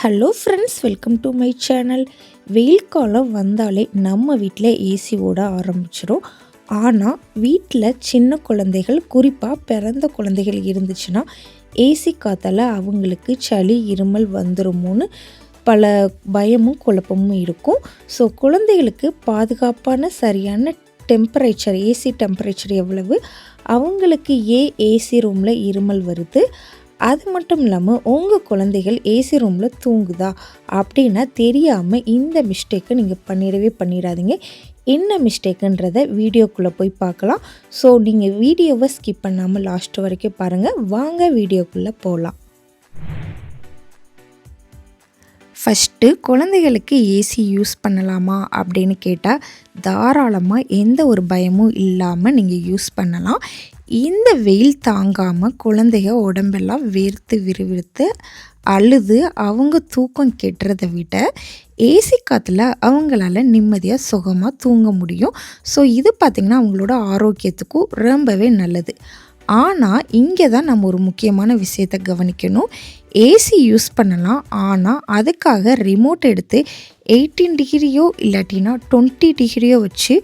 Hello friends, welcome to my channel. வெயில் காலம் வந்தாலே நம்ம வீட்டில் ஏசி ஓட ஆரம்பிச்சிடும். ஆனால் வீட்டில் சின்ன குழந்தைகள், குறிப்பாக பிறந்த குழந்தைகள் இருந்துச்சுன்னா ஏசி காத்தால் அவங்களுக்கு சளி இருமல் வந்துடுமோன்னு பல பயமும் குழப்பமும் இருக்கும். ஸோ குழந்தைகளுக்கு பாதுகாப்பான சரியான டெம்பரேச்சர், ஏசி டெம்பரேச்சர் எவ்வளவு, அவங்களுக்கு ஏன் ஏசி ரூமில் இருமல் வருது, அது மட்டும் இல்லாமல் உங்கள் குழந்தைகள் ஏசி ரூமில் தூங்குதா அப்படின்னா தெரியாமல் இந்த மிஸ்டேக்கை நீங்கள் பண்ணிடாதீங்க. என்ன மிஸ்டேக்குன்றதை வீடியோக்குள்ளே போய் பார்க்கலாம். ஸோ நீங்கள் வீடியோவை ஸ்கிப் பண்ணாமல் லாஸ்ட் வரைக்கும் பாருங்கள். வாங்க வீடியோக்குள்ளே போகலாம். ஃபஸ்ட்டு, குழந்தைகளுக்கு ஏசி யூஸ் பண்ணலாமா அப்படின்னு கேட்டால் தாராளமாக எந்த ஒரு பயமும் இல்லாமல் நீங்கள் யூஸ் பண்ணலாம். இந்த வெயில் தாங்காமல் குழந்தைங்க உடம்பெல்லாம் வேர்த்து விறுவிறுத்து அழுது அவங்க தூக்கம் கெட்டுறதை விட ஏசி காற்றுல அவங்களால நிம்மதியாக சுகமாக தூங்க முடியும். ஸோ இது பார்த்திங்கன்னா அவங்களோட ஆரோக்கியத்துக்கும் ரொம்பவே நல்லது. ஆனால் இங்கே தான் நம்ம ஒரு முக்கியமான விஷயத்தை கவனிக்கணும். ஏசி யூஸ் பண்ணலாம், ஆனால் அதுக்காக ரிமோட் எடுத்து 18 டிகிரியோ இல்லாட்டினா 20 டிகிரியோ வச்சு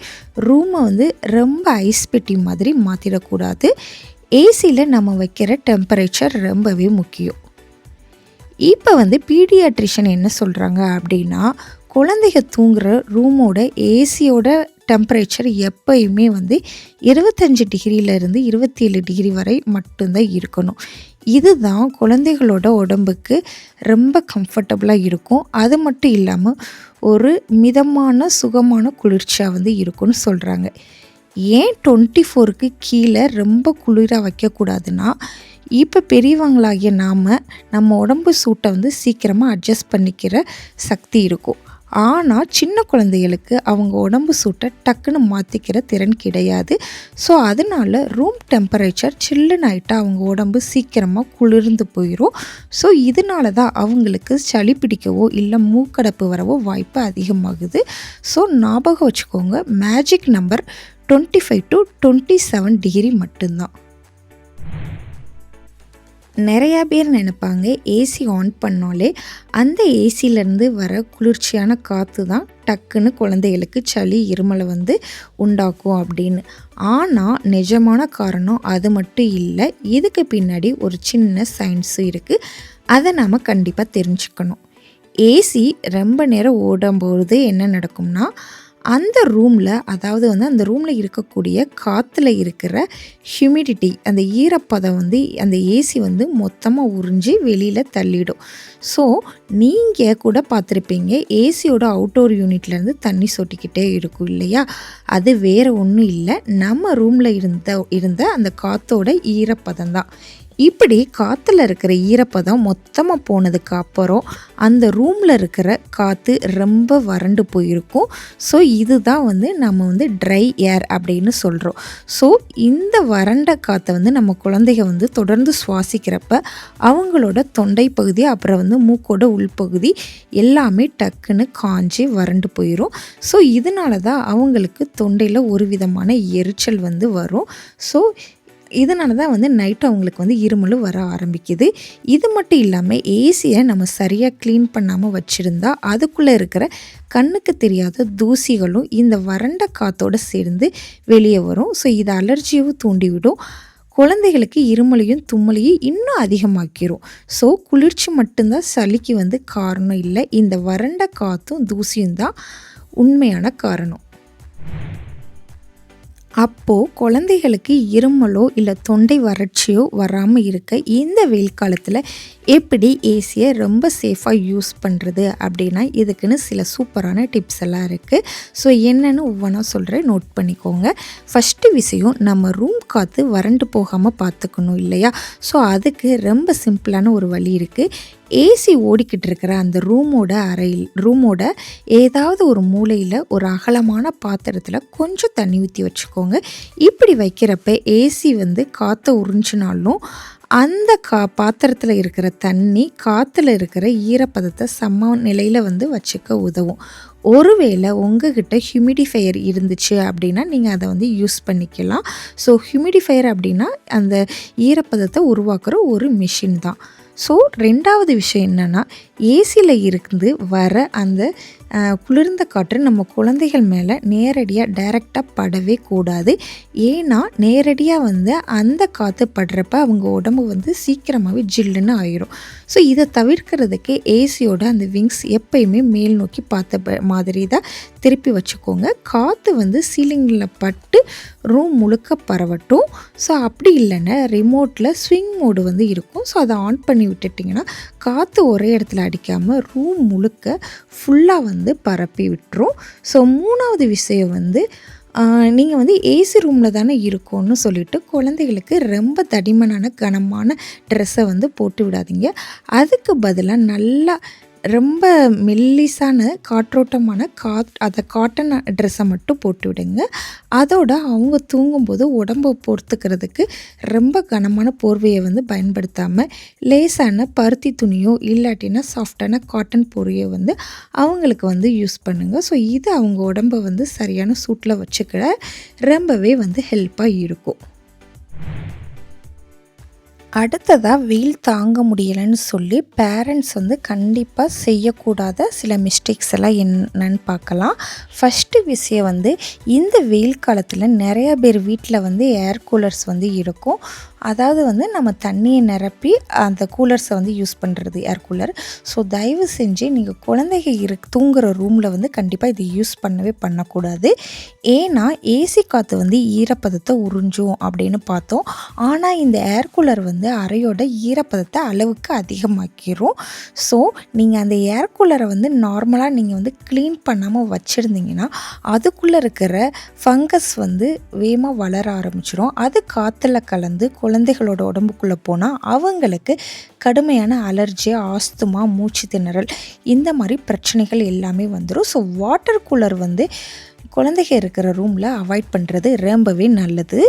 ரூமை ரொம்ப ஐஸ் பெட்டி மாதிரி மாற்றிடக்கூடாது. ஏசியில் நம்ம வைக்கிற டெம்பரேச்சர் ரொம்பவே முக்கியம். இப்போ பீடியாட்ரிஷியன் என்ன சொல்கிறாங்க அப்படின்னா, குழந்தைங்க தூங்குகிற ரூமோட ஏசியோட டெம்பரேச்சர் எப்பயுமே 25 டிகிரியிலேருந்து 27 டிகிரி வரை மட்டும்தான் இருக்கணும். இதுதான் குழந்தைகளோட உடம்புக்கு ரொம்ப கம்ஃபர்டபுளாக இருக்கும். அது மட்டும் இல்லாமல் ஒரு மிதமான சுகமான குளிர்ச்சியாக இருக்குன்னு சொல்கிறாங்க. ஏன் 24க்கு கீழே ரொம்ப குளிராக வைக்கக்கூடாதுன்னா, இப்போ பெரியவங்களாகிய நம்ம உடம்பு சூட்டை சீக்கிரமாக அட்ஜஸ்ட் பண்ணிக்கிற சக்தி இருக்கும். ஆனால் சின்ன குழந்தைகளுக்கு அவங்க உடம்பு சூட்டை டக்குன்னு மாற்றிக்கிற திறன் கிடையாது. ஸோ அதனால் ரூம் டெம்பரேச்சர் சில்லுன்னு ஆகிட்டா அவங்க உடம்பு சீக்கிரமாக குளிர்ந்து போயிடும். ஸோ இதனால தான் அவங்களுக்கு சளி பிடிக்கவோ இல்லை மூக்கடைப்பு வரவோ வாய்ப்பு அதிகமாகுது. ஸோ ஞாபகம் வச்சுக்கோங்க, மேஜிக் நம்பர் 25 to 27 டிகிரி மட்டும்தான். நிறையா பேர் நினைப்பாங்க ஏசி ஆன் பண்ணாலே அந்த ஏசியிலேருந்து வர குளிர்ச்சியான காற்று தான் டக்குன்னு குழந்தைகளுக்கு சளி இருமலை உண்டாக்கும் அப்படின்னு. ஆனால் நிஜமான காரணம் அது மட்டும் இல்லை. இதுக்கு பின்னாடி ஒரு சின்ன சயின்ஸும் இருக்குது. அதை நாம் கண்டிப்பாக தெரிஞ்சுக்கணும். ஏசி ரொம்ப நேரம் ஓடும்போது என்ன நடக்கும்னா, அந்த ரூமில், அதாவது அந்த ரூமில் இருக்கக்கூடிய காற்றுல இருக்கிற ஹியூமிடிட்டி, அந்த ஈரப்பதம் அந்த ஏசி மொத்தமாக உறிஞ்சி வெளியில் தள்ளிடும். ஸோ நீங்கள் கூட பார்த்துருப்பீங்க, ஏசியோட அவுட்டோர் யூனிட்லேருந்து தண்ணி சொட்டிக்கிட்டே இருக்கும் இல்லையா? அது வேறு ஒன்றும் இல்லை, நம்ம ரூமில் இருந்த அந்த காற்றோட ஈரப்பதம் தான். இப்படி காற்றுல இருக்கிற ஈரப்பதம் மொத்தமாக போனதுக்கு அப்புறம் அந்த ரூமில் இருக்கிற காற்று ரொம்ப வறண்டு போயிருக்கும். ஸோ இதுதான் நம்ம ட்ரை ஏர் அப்படின்னு சொல்கிறோம். ஸோ இந்த வறண்ட காற்றை நம்ம குழந்தைங்க தொடர்ந்து சுவாசிக்கிறப்ப அவங்களோட தொண்டை பகுதி, அப்புறம் மூக்கோட உள்பகுதி எல்லாமே டக்குன்னு காஞ்சி வறண்டு போயிடும். ஸோ இதனால தான் அவங்களுக்கு தொண்டையில் ஒரு விதமான எரிச்சல் வரும். ஸோ இதனால தான் நைட்டு அவங்களுக்கு இருமலும் வர ஆரம்பிக்குது. இது மட்டும் இல்லாமல் ஏசியை நம்ம சரியாக க்ளீன் பண்ணாமல் வச்சுருந்தா அதுக்குள்ளே இருக்கிற கண்ணுக்கு தெரியாத தூசிகளும் இந்த வறண்ட காற்றோடு சேர்ந்து வெளியே வரும். ஸோ இது அலர்ஜியும் தூண்டிவிடும். குழந்தைகளுக்கு இருமலையும் தும்மலையும் இன்னும் அதிகமாக்கிரும். ஸோ குளிர்ச்சி மட்டும்தான் சளிக்கு காரணம் இல்லை, இந்த வறண்ட காற்றும் தூசியும் தான் உண்மையான காரணம். அப்போது குழந்தைகளுக்கு இருமலோ இல்லை தொண்டை வறட்சியோ வராமல் இருக்க இந்த வெயில் காலத்தில் எப்படி ஏசியை ரொம்ப சேஃபாக யூஸ் பண்ணுறது அப்படின்னா, இதுக்குன்னு சில சூப்பரான டிப்ஸ் எல்லாம் இருக்குது. ஸோ என்னென்னு ஒவ்வொன்றா சொல்கிறேன், நோட் பண்ணிக்கோங்க. ஃபஸ்ட்டு விஷயம், நம்ம ரூம் காற்று வறண்டு போகாமல் பார்த்துக்கணும் இல்லையா? ஸோ அதுக்கு ரொம்ப சிம்பிளான ஒரு வழி இருக்குது. ஏசி ஓடிக்கிட்டு இருக்கிற அந்த ரூமோட ஏதாவது ஒரு மூலையில் ஒரு அகலமான பாத்திரத்தில் கொஞ்சம் தண்ணி ஊற்றி வச்சுக்கோங்க. இப்படி வைக்கிறப்ப ஏசி காற்றை உறிஞ்சினாலும் அந்த பாத்திரத்தில் இருக்கிற தண்ணி காற்றுல இருக்கிற ஈரப்பதத்தை சம நிலையில் வச்சுக்க உதவும். ஒருவேளை உங்ககிட்ட ஹியூமிடிஃபையர் இருந்துச்சு அப்படின்னா நீங்கள் அதை யூஸ் பண்ணிக்கலாம். ஸோ ஹியூமிடிஃபையர் அப்படின்னா அந்த ஈரப்பதத்தை உருவாக்குற ஒரு மிஷின் தான். ஸோ 2வது விஷயம் என்னென்னா, ஏசியில் இருந்து வர அந்த குளிர்ந்த காற்று நம்ம குழந்தைகள் மேலே நேரடியாக டைரெக்டாக படவே கூடாது. ஏன்னா நேரடியாக அந்த காற்று படுறப்ப அவங்க உடம்பு சீக்கிரமாகவே ஜில்லுன்னு ஆயிரும். ஸோ இதை தவிர்க்கிறதுக்கு ஏசியோட அந்த விங்ஸ் எப்பயுமே மேல் நோக்கி பார்த்த மாதிரி தான் திருப்பி வச்சுக்கோங்க. காற்று சீலிங்கில் பட்டு ரூம் முழுக்க பரவட்டும். ஸோ அப்படி இல்லைன்னா ரிமோட்டில் ஸ்விங் மோடு இருக்கும். ஸோ அதை ஆன் பண்ணி விட்டுட்டிங்கன்னா காற்று ஒரே இடத்துல அடிக்காமல் ரூம் முழுக்க ஃபுல்லாக பரப்பி விட்டுரும். ஸோ 3வது விஷயம் நீங்கள் ஏசி ரூமில் தானே இருக்கோன்னு சொல்லிட்டு குழந்தைகளுக்கு ரொம்ப தடிமனான கனமான ட்ரெஸ்ஸை போட்டு விடாதீங்க. அதுக்கு பதிலாக நல்லா ரொம்ப மெல்லிசான காற்றோட்டமான அதை காட்டன் ட்ரெஸ்ஸை மட்டும் போட்டு விடுங்க. அதோட அவங்க தூங்கும்போது உடம்பை பொறுத்துக்கிறதுக்கு ரொம்ப கனமான போர்வையை பயன்படுத்தாமல் லேசான பருத்தி துணியோ இல்லாட்டினா சாஃப்டான காட்டன் போர்வையை அவங்களுக்கு யூஸ் பண்ணுங்கள். ஸோ இது அவங்க உடம்பை சரியான சூட்டில் வச்சுக்கிட ரொம்பவே ஹெல்ப்பாக இருக்கும். அடுத்ததாக வெயில் தாங்க முடியலைன்னு சொல்லி பேரண்ட்ஸ் கண்டிப்பாக செய்யக்கூடாத சில மிஸ்டேக்ஸ் எல்லாம் என்னன்னு பார்க்கலாம். ஃபஸ்ட்டு விஷயம் இந்த வெயில் காலத்தில் நிறையா பேர் வீட்டில் ஏர் கூலர்ஸ் இருக்கும். அதாவது நம்ம தண்ணியை நிரப்பி அந்த கூலர்ஸை யூஸ் பண்ணுறது ஏர் கூலர். ஸோ தயவு செஞ்சு நீங்கள் குழந்தைங்க தூங்குகிற ரூமில் கண்டிப்பாக இது யூஸ் பண்ணக்கூடாது. ஏன்னா ஏசி காற்று ஈரப்பதத்தை உறிஞ்சும் அப்படின்னு பார்த்தோம். ஆனால் இந்த ஏர் கூலர் அறையோட ஈரப்பதத்தை அளவுக்கு அதிகமாக்கிரும். ஸோ நீங்கள் அந்த ஏர் கூலரை நார்மலாக நீங்கள் க்ளீன் பண்ணாமல் வச்சுருந்தீங்கன்னா அதுக்குள்ளே இருக்கிற ஃபங்கஸ் வேகமாக வளர ஆரம்பிச்சிடும். அது காற்றுல கலந்து குழந்தைகளோட உடம்புக்குள்ளே போனால் அவங்களுக்கு கடுமையான அலர்ஜி, ஆஸ்துமா, மூச்சு திணறல் இந்த மாதிரி பிரச்சனைகள் எல்லாமே வந்துடும். ஸோ வாட்டர் கூலர் குழந்தைங்க இருக்கிற ரூமில் அவாய்ட் பண்ணுறது ரொம்பவே நல்லது.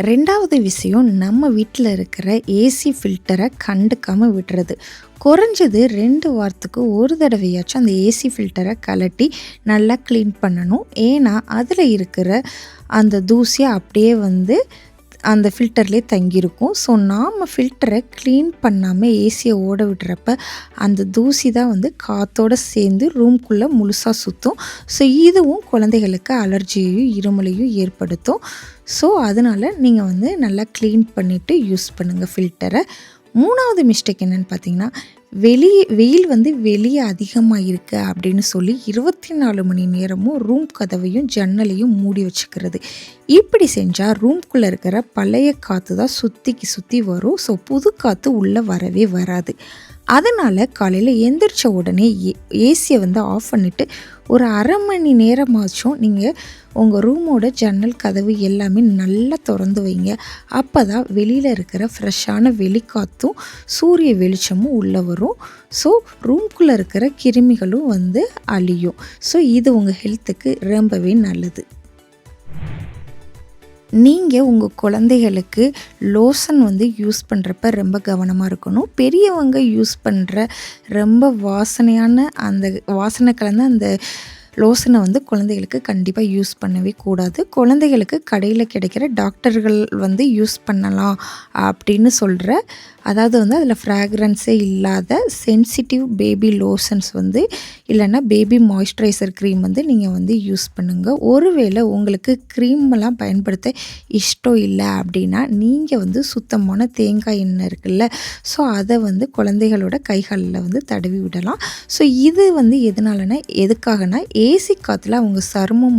2வது விஷயம், நம்ம வீட்டில் இருக்கிற ஏசி ஃபில்டரை கண்டுக்காமல் விடுறது. குறைஞ்சது 2 வாரத்துக்கு ஒரு தடவையாச்சும் அந்த ஏசி ஃபில்டரை கலட்டி நல்லா க்ளீன் பண்ணணும். ஏன்னா அதில் இருக்கிற அந்த தூசியை அப்படியே அந்த ஃபில்டர்லேயே தங்கியிருக்கும். ஸோ நாம் ஃபில்டரை க்ளீன் பண்ணாமல் ஏசியை ஓட விடுறப்ப அந்த தூசி தான் காற்றோடு சேர்ந்து ரூம்குள்ளே முழுசாக சுற்றும். ஸோ இதுவும் குழந்தைகளுக்கு அலர்ஜியையும் இருமலையும் ஏற்படுத்தும். ஸோ அதனால் நீங்கள் நல்லா க்ளீன் பண்ணிவிட்டு யூஸ் பண்ணுங்கள் ஃபில்டரை. 3வது மிஸ்டேக் என்னென்னு பார்த்தீங்கன்னா, வெயில் வெளியே அதிகமாக இருக்குது அப்படின்னு சொல்லி 24 மணி நேரமும் ரூம் கதவையும் ஜன்னலையும் மூடி வச்சுக்கிறது. இப்படி செஞ்சால் ரூம்குள்ளே இருக்கிற பழைய காற்று தான் சுற்றி வரும். ஸோ புது காற்று உள்ளே வரவே வராது. அதனால் காலையில் எந்திரிச்ச உடனே ஏசியை ஆஃப் பண்ணிவிட்டு ஒரு அரை மணி நேரமாச்சும் நீங்கள் உங்கள் ரூமோட ஜன்னல் கதவு எல்லாமே நல்லா திறந்து வைங்க. அப்போ தான் வெளியில் இருக்கிற ஃப்ரெஷ்ஷான வெளிக்காற்றும் சூரிய வெளிச்சமும் உள்ளே வரும். ஸோ ரூம்குள்ளே இருக்கிற கிருமிகளும் அழியும். ஸோ இது உங்கள் ஹெல்த்துக்கு ரொம்பவே நல்லது. நீங்கள் உங்கள் குழந்தைகளுக்கு லோஷன் யூஸ் பண்ணுறப்ப ரொம்ப கவனமாக இருக்கணும். பெரியவங்க யூஸ் பண்ணுற ரொம்ப வாசனை கலந்த அந்த லோஷனை குழந்தைகளுக்கு கண்டிப்பாக யூஸ் பண்ணவே கூடாது. குழந்தைகளுக்கு கடையில் கிடைக்கிற டாக்டர்கள் யூஸ் பண்ணலாம் அப்படின்னு சொல்கிற, அதாவது அதில் ஃப்ராக்ரன்ஸே இல்லாத சென்சிட்டிவ் பேபி லோஷன்ஸ் இல்லைன்னா பேபி மாய்ஸ்சரைசர் க்ரீம் நீங்கள் யூஸ் பண்ணுங்கள். ஒருவேளை உங்களுக்கு க்ரீமெல்லாம் பயன்படுத்த இஷ்டம் இல்லை அப்படின்னா நீங்கள் சுத்தமான தேங்காய் எண்ணெய் இருக்குல்ல, ஸோ அதை குழந்தைகளோட கைகளில் தடவி விடலாம். ஸோ இது எதுக்காகனா ஏசி காற்றுல அவங்க சருமம்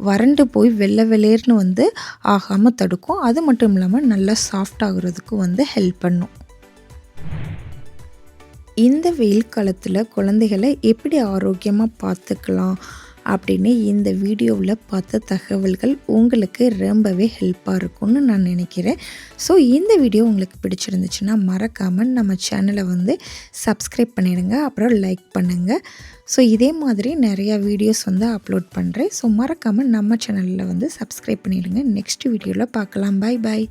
வறண்டு போய் வெள்ளை வெளேர்னு ஆகாமல் தடுக்கும். அது மட்டும் இல்லாமல் நல்லா சாஃப்ட் ஆகுறதுக்கு ஹெல்ப் பண்ணும். இந்த வெயில் காலத்தில் குழந்தைகளை எப்படி ஆரோக்கியமாக பார்த்துக்கலாம் அப்படின்னு இந்த வீடியோவில் பார்த்த தகவல்கள் உங்களுக்கு ரொம்பவே ஹெல்ப்பாக இருக்கும்னு நான் நினைக்கிறேன். ஸோ இந்த வீடியோ உங்களுக்கு பிடிச்சிருந்துச்சுன்னா மறக்காமல் நம்ம சேனலை சப்ஸ்கிரைப் பண்ணிடுங்க, அப்புறம் லைக் பண்ணுங்கள். ஸோ இதே மாதிரி நிறையா வீடியோஸ் அப்லோட் பண்ணுறேன். ஸோ மறக்காமல் நம்ம சேனலில் சப்ஸ்கிரைப் பண்ணிடுங்க. நெக்ஸ்ட் வீடியோவில் பார்க்கலாம். பாய் பாய்.